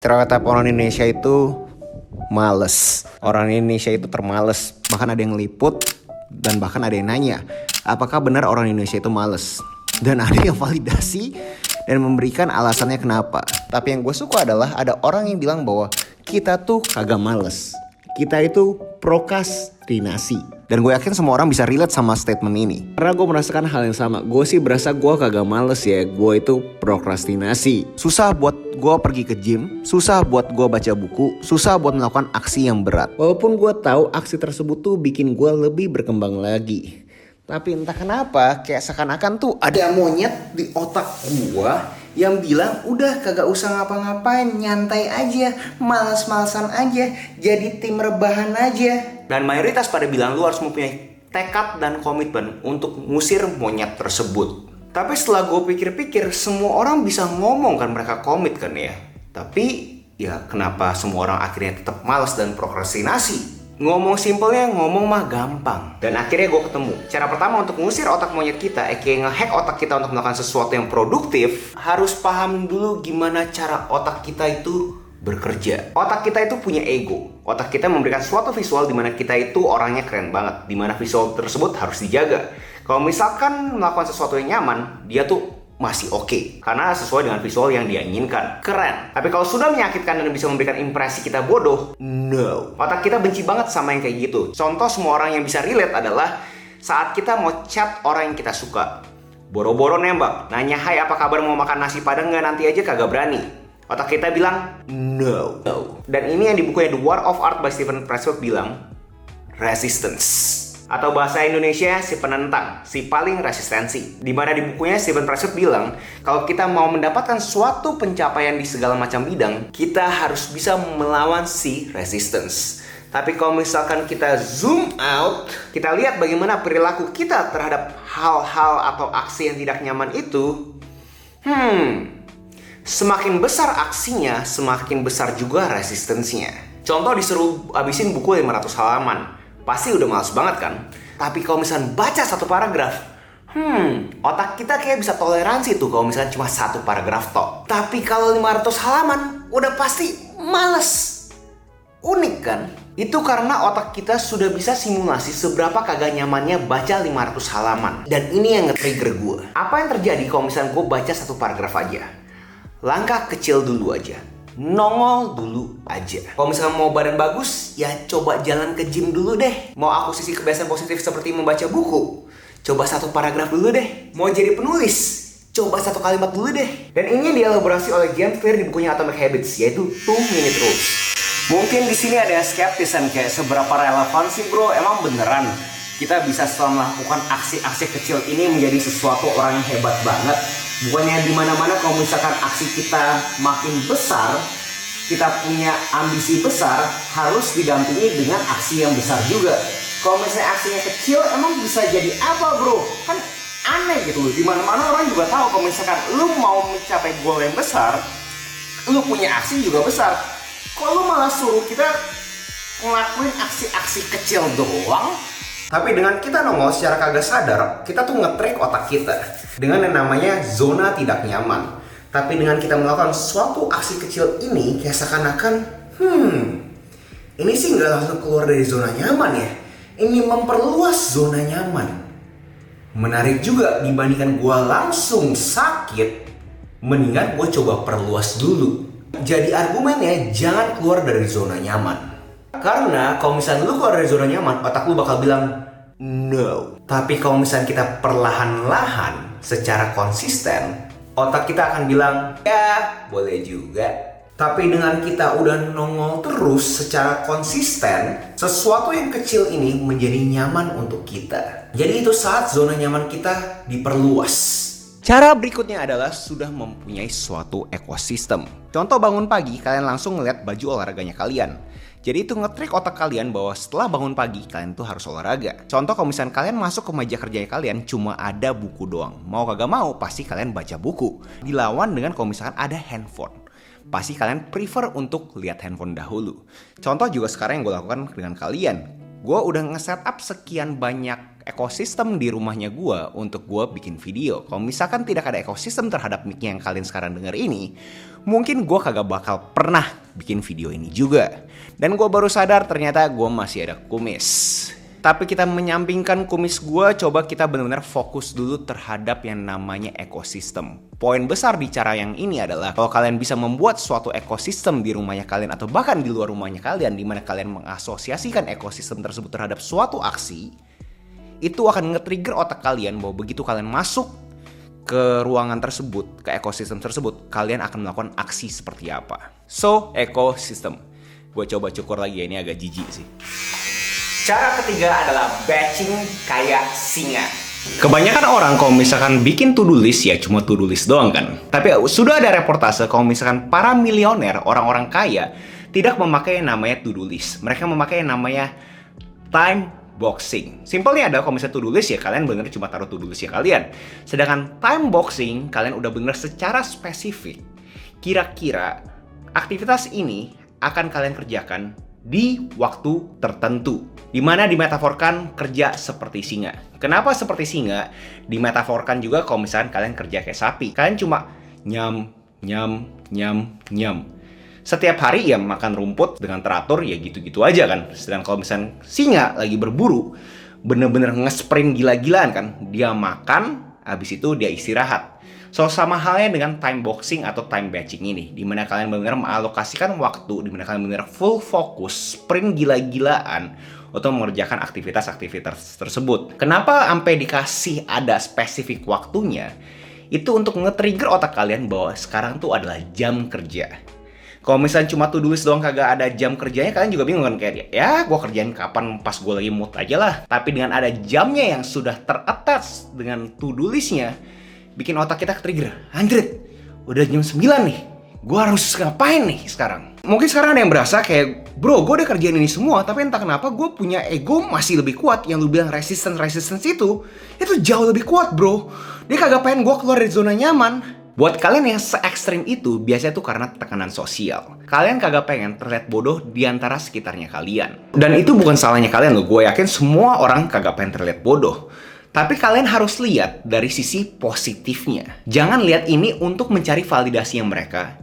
Stereotip orang Indonesia itu males. Orang Indonesia itu termales. Bahkan ada yang liput dan bahkan ada yang nanya, apakah benar orang Indonesia itu males? Dan ada yang validasi dan memberikan alasannya kenapa. Tapi yang gue suka adalah ada orang yang bilang bahwa kita tuh kagak males. Kita itu prokrastinasi. Dan gue yakin semua orang bisa relate sama statement ini. Karena gue merasakan hal yang sama. Gue sih berasa gue kagak males ya. Gue itu prokrastinasi. Susah buat gue pergi ke gym. Susah buat gue baca buku. Susah buat melakukan aksi yang berat. Walaupun gue tahu aksi tersebut tuh bikin gue lebih berkembang lagi. Tapi entah kenapa kayak seakan-akan tuh ada monyet di otak gue yang bilang udah kagak usah ngapa-ngapain, nyantai aja, malas-malasan aja, jadi tim rebahan aja. Dan mayoritas pada bilang lu harus mempunyai tekad dan komitmen untuk ngusir monyet tersebut. Tapi setelah gue pikir-pikir, semua orang bisa ngomong kan mereka komit kan ya. Tapi ya kenapa semua orang akhirnya tetap malas dan prokrastinasi? Ngomong simpelnya, ngomong mah gampang. Dan akhirnya gue ketemu cara pertama untuk ngusir otak monyet kita, nge-hack otak kita untuk melakukan sesuatu yang produktif. Harus paham dulu gimana cara otak kita itu bekerja. Otak kita itu punya ego. Otak kita memberikan suatu visual di mana kita itu orangnya keren banget, di mana visual tersebut harus dijaga. Kalau misalkan melakukan sesuatu yang nyaman, dia tuh masih oke, karena sesuai dengan visual yang dia inginkan. Keren. Tapi kalau sudah menyakitkan dan bisa memberikan impresi kita bodoh, no. Otak kita benci banget sama yang kayak gitu. Contoh semua orang yang bisa relate adalah saat kita mau chat orang yang kita suka. Boro-boro nembak, nanya hai apa kabar, mau makan nasi padang nggak, nanti aja kagak berani. Otak kita bilang no. Dan ini yang di bukunya The War of Art by Steven Pressfield bilang resistance. Atau bahasa Indonesia si penentang, si paling resistensi. Di mana di bukunya Steven Pressfield bilang kalau kita mau mendapatkan suatu pencapaian di segala macam bidang, kita harus bisa melawan si resistance. Tapi kalau misalkan kita zoom out, kita lihat bagaimana perilaku kita terhadap hal-hal atau aksi yang tidak nyaman itu, semakin besar aksinya, semakin besar juga resistensinya. Contoh disuruh habisin buku 500 halaman. Pasti udah males banget kan? Tapi kalau misalnya baca satu paragraf, otak kita kayak bisa toleransi tuh kalau misalnya cuma satu paragraf tok. Tapi kalau 500 halaman, udah pasti males. Unik kan? Itu karena otak kita sudah bisa simulasi seberapa kagak nyamannya baca 500 halaman. Dan ini yang nge-trigger gue. Apa yang terjadi kalau misalnya gue baca satu paragraf aja? Langkah kecil dulu aja. Nongol dulu aja. Kalau misalnya mau badan bagus, ya coba jalan ke gym dulu deh. Mau akuisisi kebiasaan positif seperti membaca buku, coba satu paragraf dulu deh. Mau jadi penulis, coba satu kalimat dulu deh. Dan ini dielaborasi oleh James Clear di bukunya Atomic Habits, yaitu 2-minute rules. Mungkin di sini ada yang skeptisan kayak seberapa relevan sih bro? Emang beneran kita bisa setelah melakukan aksi-aksi kecil ini menjadi sesuatu orang yang hebat banget? Bukannya di mana-mana kalau misalkan aksi kita makin besar, kita punya ambisi besar, harus didampingi dengan aksi yang besar juga. Kalau misalnya aksinya kecil, emang bisa jadi apa bro? Kan aneh gitu. Di mana-mana orang juga tahu kalau misalkan lu mau mencapai goal yang besar, lu punya aksi juga besar. Kok lu malah suruh kita ngelakuin aksi-aksi kecil doang? Tapi dengan kita nongol secara kagak sadar, kita tuh nge-track otak kita dengan yang namanya zona tidak nyaman. Tapi dengan kita melakukan suatu aksi kecil ini, kayak seakan-akan, ini sih nggak langsung keluar dari zona nyaman ya. Ini memperluas zona nyaman. Menarik juga dibandingkan gue langsung sakit, mendingan gue coba perluas dulu. Jadi argumennya jangan keluar dari zona nyaman. Karena kalau misalnya lu keluar dari zona nyaman, otak lu bakal bilang no. Tapi kalau misalnya kita perlahan-lahan secara konsisten, otak kita akan bilang ya boleh juga. Tapi dengan kita udah nongol terus secara konsisten, sesuatu yang kecil ini menjadi nyaman untuk kita. Jadi itu saat zona nyaman kita diperluas. Cara berikutnya adalah sudah mempunyai suatu ekosistem. Contoh bangun pagi, kalian langsung ngeliat baju olahraganya kalian. Jadi itu nge-trick otak kalian bahwa setelah bangun pagi, kalian tuh harus olahraga. Contoh kalau misalnya kalian masuk ke meja kerjanya kalian cuma ada buku doang. Mau kagak mau, pasti kalian baca buku. Dilawan dengan kalau misalkan ada handphone. Pasti kalian prefer untuk lihat handphone dahulu. Contoh juga sekarang yang gue lakukan dengan kalian. gue udah nge-setup sekian banyak ekosistem di rumahnya gue untuk gue bikin video. Kalau misalkan tidak ada ekosistem terhadap mic yang kalian sekarang denger ini, mungkin gue kagak bakal pernah bikin video ini juga. Dan gue baru sadar ternyata gue masih ada kumis. Tapi kita menyampingkan kumis gue, coba kita benar-benar fokus dulu terhadap yang namanya ekosistem. Poin besar di cara yang ini adalah kalau kalian bisa membuat suatu ekosistem di rumahnya kalian atau bahkan di luar rumahnya kalian, di mana kalian mengasosiasikan ekosistem tersebut terhadap suatu aksi, itu akan nge-trigger otak kalian bahwa begitu kalian masuk ke ruangan tersebut, ke ekosistem tersebut, kalian akan melakukan aksi seperti apa. So, ekosistem. Gue coba cukur lagi ya, ini agak jijik sih. Cara ketiga adalah batching kayak singa. Kebanyakan orang kalau misalkan bikin to-do list ya cuma to-do list doang kan. Tapi sudah ada reportase kalau misalkan para milioner, orang-orang kaya tidak memakai yang namanya to-do list. Mereka memakai yang namanya time boxing. Simpelnya ada kalau misalnya to-do list ya kalian bener cuma taruh to-do list ya kalian. Sedangkan time boxing kalian udah bener secara spesifik. Kira-kira aktivitas ini akan kalian kerjakan di waktu tertentu, dimana dimetaforkan kerja seperti singa. Kenapa seperti singa? Dimetaforkan juga kalau misalkan kalian kerja kayak sapi. Kalian cuma nyam. Setiap hari ya makan rumput dengan teratur ya gitu-gitu aja kan. Sedangkan kalau misalkan singa lagi berburu, bener-bener nge-sprint gila-gilaan kan. Dia makan, habis itu dia istirahat. So, sama halnya dengan time boxing atau time batching ini, dimana kalian benar-benar mengalokasikan waktu, dimana kalian benar-benar full fokus, sprint gila-gilaan untuk mengerjakan aktivitas-aktivitas tersebut. Kenapa sampai dikasih ada spesifik waktunya? Itu untuk nge-trigger otak kalian bahwa sekarang tuh adalah jam kerja. Kalau misalnya cuma to-do list doang kagak ada jam kerjanya, kalian juga bingung kan, kayak ya gue kerjain kapan pas gue lagi mood aja lah. Tapi dengan ada jamnya yang sudah ter-attach dengan to-do listnya, bikin otak kita ke-trigger. Anjrit, udah jam 9 nih. Gue harus ngapain nih sekarang? Mungkin sekarang ada yang berasa kayak, bro, gue udah kerjain ini semua, tapi entah kenapa gue punya ego masih lebih kuat. Yang lu bilang resistance itu jauh lebih kuat, bro. Dia kagak pengen gue keluar dari zona nyaman. Buat kalian yang se-ekstrim itu, biasanya tuh karena tekanan sosial. Kalian kagak pengen terlihat bodoh di antara sekitarnya kalian. Dan itu bukan salahnya kalian loh. Gue yakin semua orang kagak pengen terlihat bodoh. Tapi kalian harus lihat dari sisi positifnya. Jangan lihat ini untuk mencari validasinya mereka.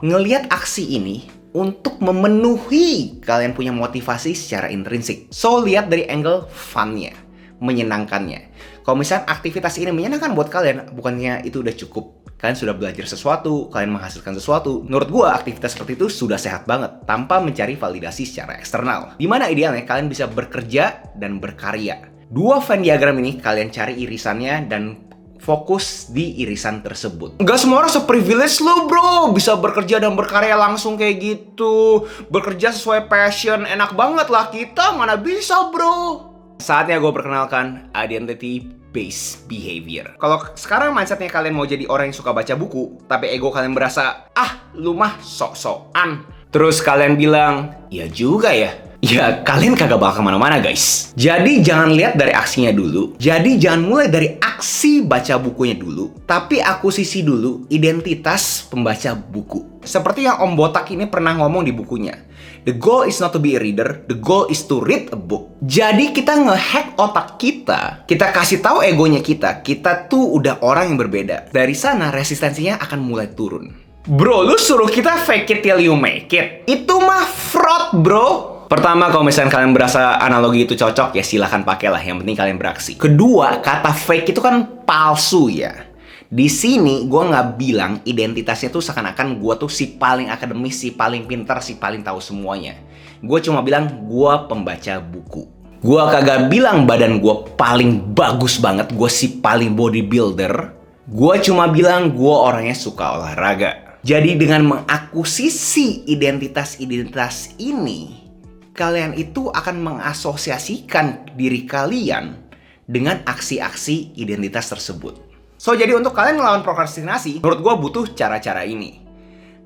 Ngelihat aksi ini untuk memenuhi kalian punya motivasi secara intrinsik. So, lihat dari angle fun-nya, menyenangkannya. Kalau misalnya aktivitas ini menyenangkan buat kalian, bukannya itu udah cukup. Kalian sudah belajar sesuatu, kalian menghasilkan sesuatu. Menurut gua, aktivitas seperti itu sudah sehat banget tanpa mencari validasi secara eksternal. Dimana idealnya kalian bisa bekerja dan berkarya. Dua Venn diagram ini kalian cari irisannya dan fokus di irisan tersebut. Gak semua orang se-privilege lo, bro, bisa bekerja dan berkarya langsung kayak gitu. Bekerja sesuai passion, enak banget lah. Kita mana bisa, bro. Saatnya gue perkenalkan identity based behavior. Kalau sekarang mindsetnya kalian mau jadi orang yang suka baca buku, tapi ego kalian berasa, lu mah sok-sokan. Terus kalian bilang, ya juga ya. Ya, kalian kagak bakal kemana-mana, guys. Jadi, jangan lihat dari aksinya dulu. Jadi, jangan mulai dari aksi baca bukunya dulu. Tapi, akuisisi dulu identitas pembaca buku. Seperti yang Om Botak ini pernah ngomong di bukunya. The goal is not to be a reader, the goal is to read a book. Jadi, kita nge-hack otak kita. Kita kasih tahu egonya kita tuh udah orang yang berbeda. Dari sana, resistensinya akan mulai turun. Bro, lu suruh kita fake it till you make it. Itu mah fraud, bro. Pertama, kalau misalnya kalian berasa analogi itu cocok, ya silahkan pakailah. Yang penting kalian beraksi. Kedua, kata fake itu kan palsu ya. Di sini gue nggak bilang identitasnya tuh seakan-akan gue tuh si paling akademis, si paling pintar, si paling tahu semuanya. Gue cuma bilang gue pembaca buku. Gue kagak bilang badan gue paling bagus banget, gue si paling bodybuilder. Gue cuma bilang gue orangnya suka olahraga. Jadi dengan mengakuisisi identitas-identitas ini, kalian itu akan mengasosiasikan diri kalian dengan aksi-aksi identitas tersebut. So, jadi untuk kalian melawan prokrastinasi, menurut gue butuh cara-cara ini.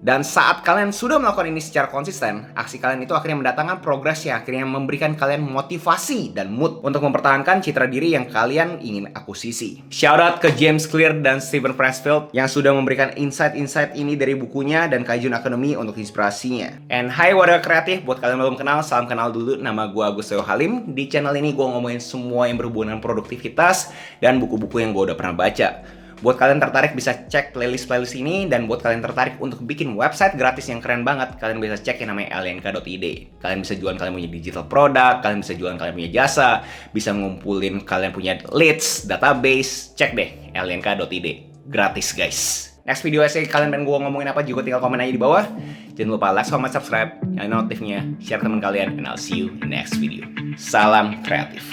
Dan saat kalian sudah melakukan ini secara konsisten, aksi kalian itu akhirnya mendatangkan progres yang akhirnya memberikan kalian motivasi dan mood untuk mempertahankan citra diri yang kalian ingin akuisisi. Shout out ke James Clear dan Steven Pressfield yang sudah memberikan insight-insight ini dari bukunya dan Kaijun Academy untuk inspirasinya. And hai warga kreatif, buat kalian yang belum kenal, salam kenal dulu. Nama gue Agus Teo Halim. Di channel ini gue ngomongin semua yang berhubungan dengan produktivitas dan buku-buku yang gue udah pernah baca. Buat kalian tertarik bisa cek playlist ini, dan buat kalian tertarik untuk bikin website gratis yang keren banget, kalian bisa cek yang namanya alienka.id. Kalian bisa jualan kalian punya digital product, kalian bisa jualan kalian punya jasa, bisa ngumpulin kalian punya leads, database, cek deh alienka.id. Gratis guys. Next video essay kalian pengen gue ngomongin apa juga tinggal komen aja di bawah. Jangan lupa like, comment, subscribe, nyalain notifnya, share teman kalian, and I'll see you in the next video. Salam kreatif.